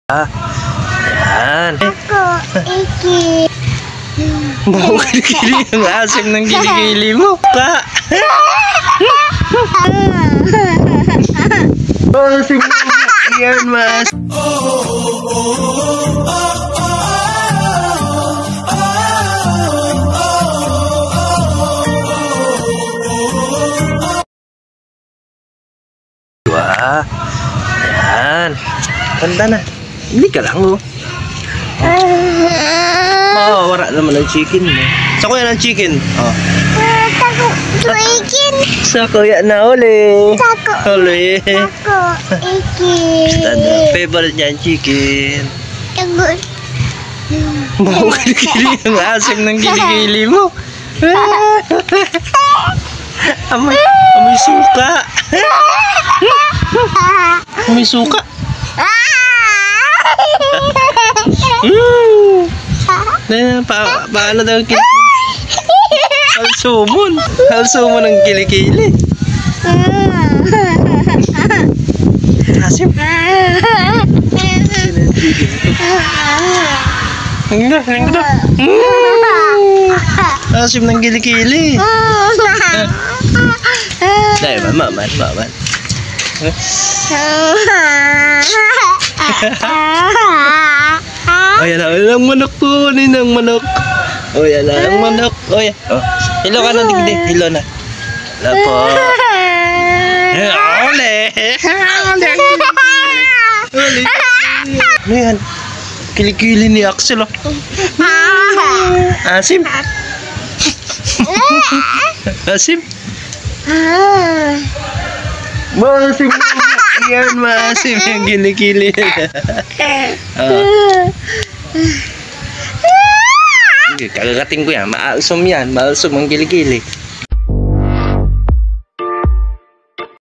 Yan. Ako, iki. Bau kilikili ang asim ng kilikili mo. Pa. Asim mo. Yan, mas. Wah. Yan. Tanda na. Hindi ka lang, oh. Wala naman ang chicken mo. Sa kuya ng chicken. Oh. Chicken. Sa kuya na uli. Uli. Ako, iki. Tanda. Favorite niya ang chicken. Tagot. Bau kilikili ang asim ng kilikili mo. Amoy suka. Amoy suka. Paano daw kilikili? Halsumon ang kilikili. Asim. Asim ng kilikili. Dahil maman. Oh, yan ang manok ko. Ano ang manok? Oh, yan ang manok. Oh, yan. Oh. Hilo ka na, digdi. Hilo na. Wala po. Ole. Ole. Ano yan? Kilikili ni Axel, oh. Asim. Asim. Maasim. Yan, maasim yung kilikili. Kagagating ko yan. Maalsom yan. Maalsom ang kilikili.